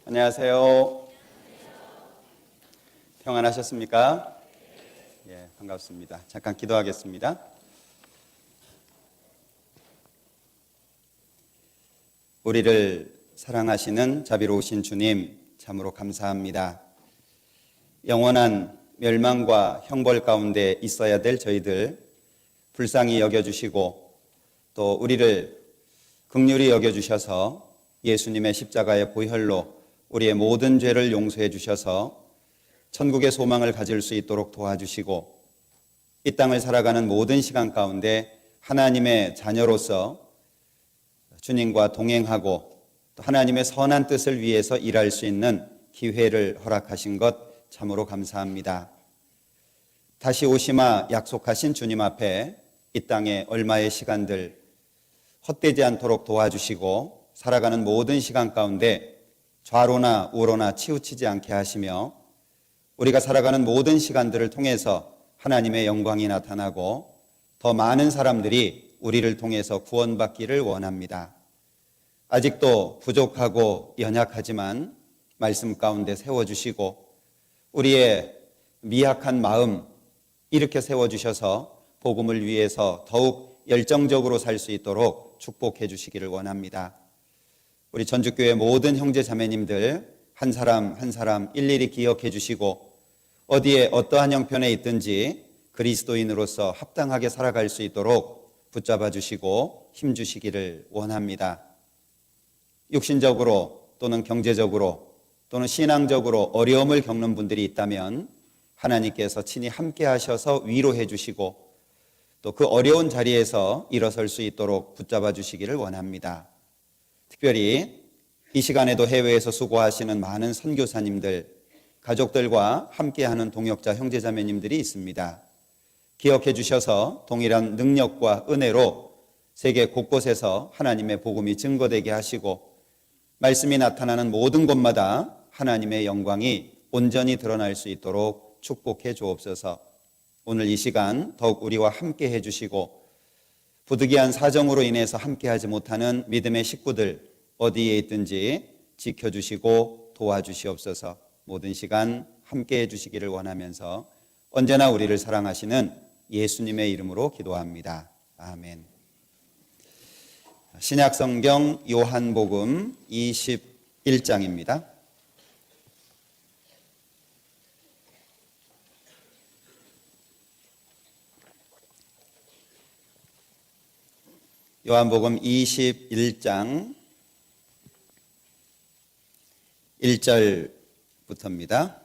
안녕하세요. 평안하셨습니까? 예, 반갑습니다. 잠깐 기도하겠습니다. 우리를 사랑하시는 자비로우신 주님, 참으로 감사합니다. 영원한 멸망과 형벌 가운데 있어야 될 저희들 불쌍히 여겨주시고 또 우리를 긍휼히 여겨주셔서 예수님의 십자가의 보혈로 우리의 모든 죄를 용서해 주셔서 천국의 소망을 가질 수 있도록 도와주시고 이 땅을 살아가는 모든 시간 가운데 하나님의 자녀로서 주님과 동행하고 또 하나님의 선한 뜻을 위해서 일할 수 있는 기회를 허락하신 것 참으로 감사합니다. 다시 오시마 약속하신 주님 앞에 이 땅에 얼마의 시간들 헛되지 않도록 도와주시고 살아가는 모든 시간 가운데 좌로나 우로나 치우치지 않게 하시며 우리가 살아가는 모든 시간들을 통해서 하나님의 영광이 나타나고 더 많은 사람들이 우리를 통해서 구원받기를 원합니다. 아직도 부족하고 연약하지만 말씀 가운데 세워주시고 우리의 미약한 마음 일으켜 세워주셔서 복음을 위해서 더욱 열정적으로 살 수 있도록 축복해 주시기를 원합니다. 우리 전주교회 모든 형제 자매님들 한 사람 한 사람 일일이 기억해 주시고 어디에 어떠한 형편에 있든지 그리스도인으로서 합당하게 살아갈 수 있도록 붙잡아 주시고 힘 주시기를 원합니다. 육신적으로 또는 경제적으로 또는 신앙적으로 어려움을 겪는 분들이 있다면 하나님께서 친히 함께 하셔서 위로해 주시고 또 그 어려운 자리에서 일어설 수 있도록 붙잡아 주시기를 원합니다. 특별히 이 시간에도 해외에서 수고하시는 많은 선교사님들, 가족들과 함께하는 동역자 형제자매님들이 있습니다. 기억해 주셔서 동일한 능력과 은혜로 세계 곳곳에서 하나님의 복음이 증거되게 하시고 말씀이 나타나는 모든 곳마다 하나님의 영광이 온전히 드러날 수 있도록 축복해 주옵소서. 오늘 이 시간 더욱 우리와 함께 해주시고 부득이한 사정으로 인해서 함께하지 못하는 믿음의 식구들 어디에 있든지 지켜주시고 도와주시옵소서. 모든 시간 함께 해주시기를 원하면서 언제나 우리를 사랑하시는 예수님의 이름으로 기도합니다. 아멘. 신약성경 요한복음 21장입니다. 요한복음 21장 1절부터입니다.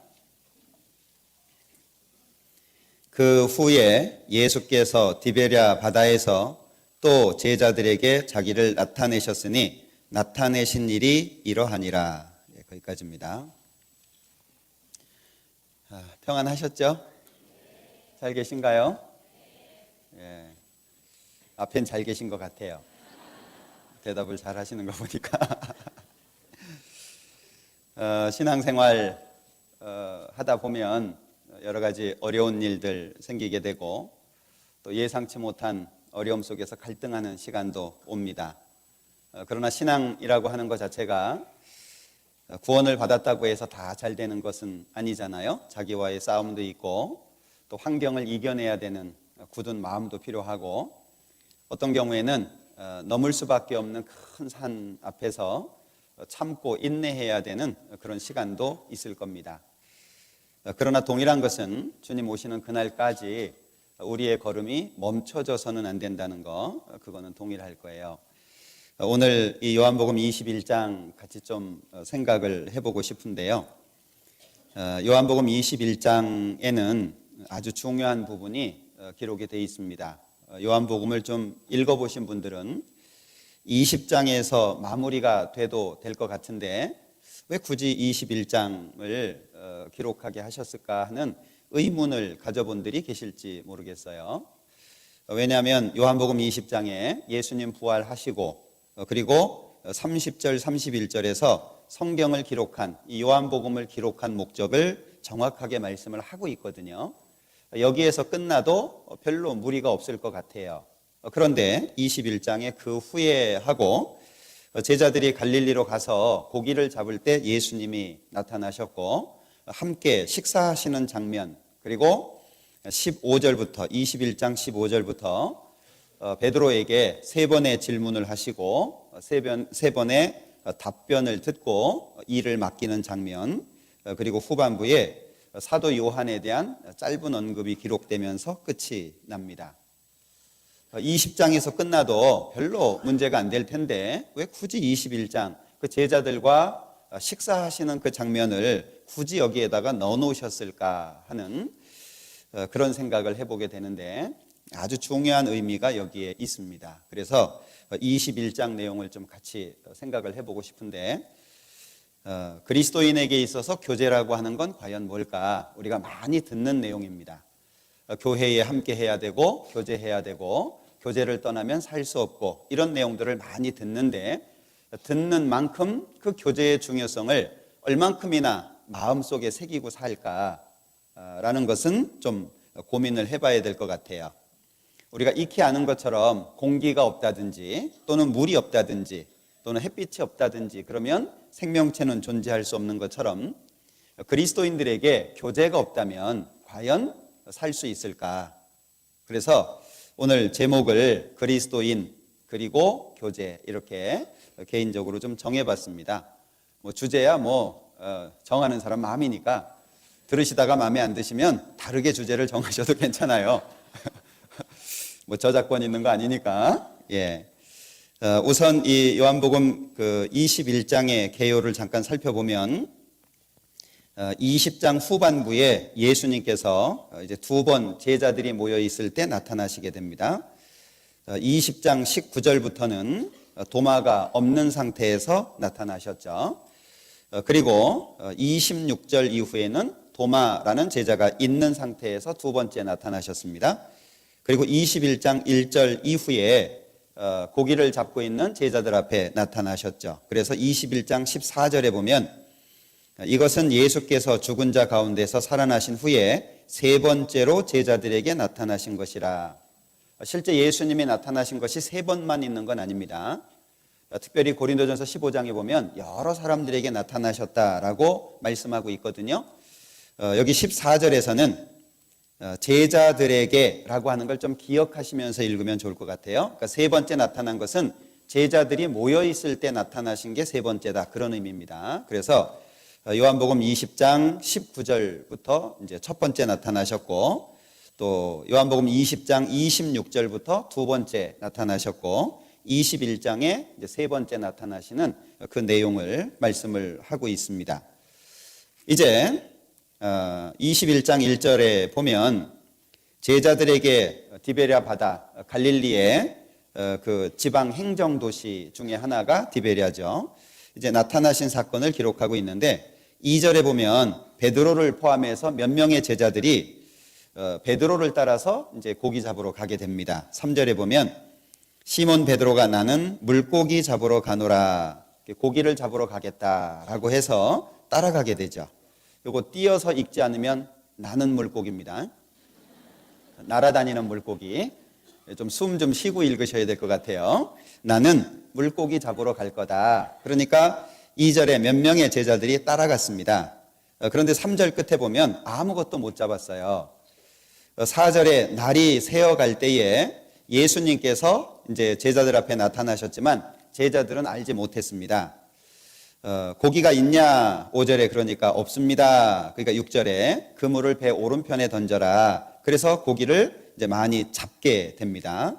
그 후에 예수께서 디베랴 바다에서 또 제자들에게 자기를 나타내셨으니 나타내신 일이 이러하니라. 거기까지입니다. 평안하셨죠? 잘 계신가요? 예. 앞엔 잘 계신 것 같아요. 대답을 잘 하시는 거 보니까. 신앙생활 하다 보면 여러 가지 어려운 일들 생기게 되고 또 예상치 못한 어려움 속에서 갈등하는 시간도 옵니다. 그러나 신앙이라고 하는 것 자체가 구원을 받았다고 해서 다 잘 되는 것은 아니잖아요. 자기와의 싸움도 있고 또 환경을 이겨내야 되는 굳은 마음도 필요하고 어떤 경우에는 넘을 수밖에 없는 큰 산 앞에서 참고 인내해야 되는 그런 시간도 있을 겁니다. 그러나 동일한 것은 주님 오시는 그날까지 우리의 걸음이 멈춰져서는 안 된다는 거, 그거는 동일할 거예요. 오늘 이 요한복음 21장 같이 좀 생각을 해보고 싶은데요. 요한복음 21장에는 아주 중요한 부분이 기록이 되어 있습니다. 요한복음을 좀 읽어보신 분들은 20장에서 마무리가 돼도 될 것 같은데 왜 굳이 21장을 기록하게 하셨을까 하는 의문을 가져본 분들이 계실지 모르겠어요. 왜냐하면 요한복음 20장에 예수님 부활하시고 그리고 30절 31절에서 성경을 기록한 이 요한복음을 기록한 목적을 정확하게 말씀을 하고 있거든요. 여기에서 끝나도 별로 무리가 없을 것 같아요. 그런데 21장에 그 후에 하고 제자들이 갈릴리로 가서 고기를 잡을 때 예수님이 나타나셨고 함께 식사하시는 장면, 그리고 15절부터 21장 15절부터 베드로에게 세 번의 질문을 하시고 세 번의 답변을 듣고 일을 맡기는 장면, 그리고 후반부에 사도 요한에 대한 짧은 언급이 기록되면서 끝이 납니다. 20장에서 끝나도 별로 문제가 안 될 텐데 왜 굳이 21장 그 제자들과 식사하시는 그 장면을 굳이 여기에다가 넣어 놓으셨을까 하는 그런 생각을 해보게 되는데 아주 중요한 의미가 여기에 있습니다. 그래서 21장 내용을 좀 같이 생각을 해보고 싶은데, 그리스도인에게 있어서 교제라고 하는 건 과연 뭘까? 우리가 많이 듣는 내용입니다. 교회에 함께 해야 되고 교제해야 되고 교제를 떠나면 살 수 없고 이런 내용들을 많이 듣는데, 듣는 만큼 그 교제의 중요성을 얼만큼이나 마음속에 새기고 살까라는 것은 좀 고민을 해봐야 될 것 같아요. 우리가 익히 아는 것처럼 공기가 없다든지 또는 물이 없다든지 또는 햇빛이 없다든지 그러면 생명체는 존재할 수 없는 것처럼 그리스도인들에게 교제가 없다면 과연 살 수 있을까? 그래서 오늘 제목을 그리스도인 그리고 교제 이렇게 개인적으로 좀 정해봤습니다. 주제야 정하는 사람 마음이니까 들으시다가 마음에 안 드시면 다르게 주제를 정하셔도 괜찮아요. 저작권 있는 거 아니니까. 예. 우선 이 요한복음 그 21장의 개요를 잠깐 살펴보면 20장 후반부에 예수님께서 이제 두 번 제자들이 모여 있을 때 나타나시게 됩니다. 20장 19절부터는 도마가 없는 상태에서 나타나셨죠. 그리고 26절 이후에는 도마라는 제자가 있는 상태에서 두 번째 나타나셨습니다. 그리고 21장 1절 이후에 고기를 잡고 있는 제자들 앞에 나타나셨죠. 그래서 21장 14절에 보면 이것은 예수께서 죽은 자 가운데서 살아나신 후에 세 번째로 제자들에게 나타나신 것이라. 실제 예수님이 나타나신 것이 세 번만 있는 건 아닙니다. 특별히 고린도전서 15장에 보면 여러 사람들에게 나타나셨다라고 말씀하고 있거든요. 여기 14절에서는 제자들에게 라고 하는 걸 좀 기억하시면서 읽으면 좋을 것 같아요. 그러니까 세 번째 나타난 것은 제자들이 모여 있을 때 나타나신 게 세 번째다, 그런 의미입니다. 그래서 요한복음 20장 19절부터 이제 첫 번째 나타나셨고, 또 요한복음 20장 26절부터 두 번째 나타나셨고, 21장에 이제 세 번째 나타나시는 그 내용을 말씀을 하고 있습니다. 이제 21장 1절에 보면 제자들에게 디베랴 바다, 갈릴리의 그 지방 행정 도시 중에 하나가 디베랴죠. 이제 나타나신 사건을 기록하고 있는데 2절에 보면 베드로를 포함해서 몇 명의 제자들이 베드로를 따라서 이제 고기 잡으러 가게 됩니다. 3절에 보면 시몬 베드로가 나는 물고기 잡으러 가노라, 고기를 잡으러 가겠다라고 해서 따라가게 되죠. 요거 띄어서 읽지 않으면 나는 물고기입니다. 날아다니는 물고기. 좀 숨 좀 쉬고 읽으셔야 될 것 같아요. 나는 물고기 잡으러 갈 거다. 그러니까 2절에 몇 명의 제자들이 따라갔습니다. 그런데 3절 끝에 보면 아무것도 못 잡았어요. 4절에 날이 새어갈 때에 예수님께서 이제 제자들 앞에 나타나셨지만 제자들은 알지 못했습니다. 고기가 있냐? 5절에 그러니까 없습니다. 그러니까 6절에 그물을 배 오른편에 던져라. 그래서 고기를 이제 많이 잡게 됩니다.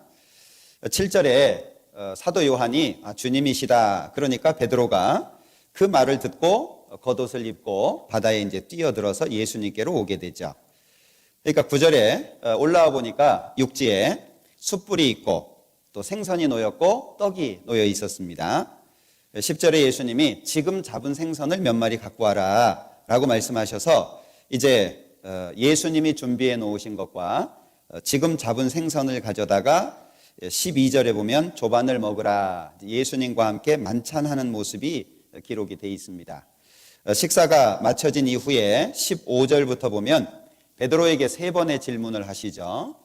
7절에 사도 요한이 주님이시다. 그러니까 베드로가 그 말을 듣고 겉옷을 입고 바다에 이제 뛰어들어서 예수님께로 오게 되죠. 그러니까 9절에 올라와 보니까 육지에 숯불이 있고 또 생선이 놓였고 떡이 놓여 있었습니다. 10절에 예수님이 지금 잡은 생선을 몇 마리 갖고 와라 라고 말씀하셔서 이제 예수님이 준비해 놓으신 것과 지금 잡은 생선을 가져다가 12절에 보면 조반을 먹으라, 예수님과 함께 만찬하는 모습이 기록이 되어 있습니다. 식사가 마쳐진 이후에 15절부터 보면 베드로에게 세 번의 질문을 하시죠.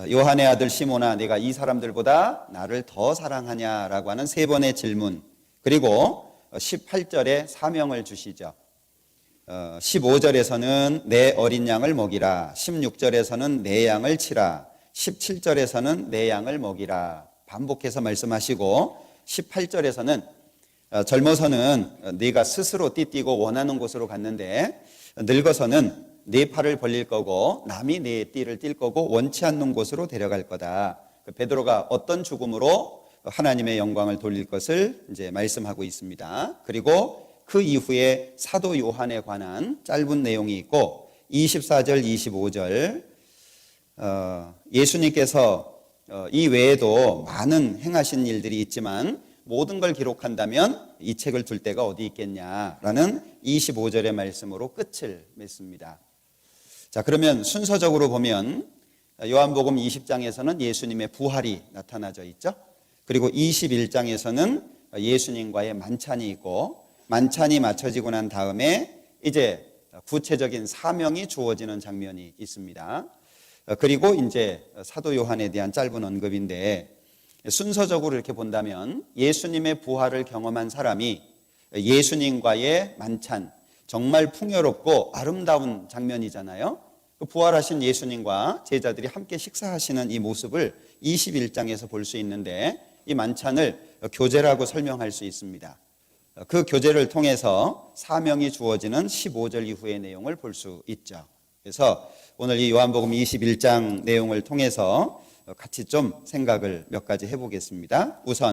요한의 아들 시몬아, 내가 이 사람들보다 나를 더 사랑하냐라고 하는 세 번의 질문, 그리고 18절에 사명을 주시죠. 15절에서는 내 어린 양을 먹이라, 16절에서는 내 양을 치라, 17절에서는 내 양을 먹이라 반복해서 말씀하시고, 18절에서는 젊어서는 네가 스스로 띠뛰고 원하는 곳으로 갔는데 늙어서는 네 팔을 벌릴 거고 남이 네 띠를 뛸 거고 원치 않는 곳으로 데려갈 거다. 베드로가 어떤 죽음으로 하나님의 영광을 돌릴 것을 이제 말씀하고 있습니다. 그리고 그 이후에 사도 요한에 관한 짧은 내용이 있고, 24절, 25절 예수님께서 이 외에도 많은 행하신 일들이 있지만 모든 걸 기록한다면 이 책을 둘 데가 어디 있겠냐라는 25절의 말씀으로 끝을 맺습니다. 자, 그러면 순서적으로 보면 요한복음 20장에서는 예수님의 부활이 나타나져 있죠. 그리고 21장에서는 예수님과의 만찬이 있고, 만찬이 마쳐지고 난 다음에 이제 구체적인 사명이 주어지는 장면이 있습니다. 그리고 이제 사도 요한에 대한 짧은 언급인데, 순서적으로 이렇게 본다면 예수님의 부활을 경험한 사람이 예수님과의 만찬, 정말 풍요롭고 아름다운 장면이잖아요. 그 부활하신 예수님과 제자들이 함께 식사하시는 이 모습을 21장에서 볼 수 있는데, 이 만찬을 교제라고 설명할 수 있습니다. 그 교제를 통해서 사명이 주어지는 15절 이후의 내용을 볼 수 있죠. 그래서 오늘 이 요한복음 21장 내용을 통해서 같이 좀 생각을 몇 가지 해보겠습니다. 우선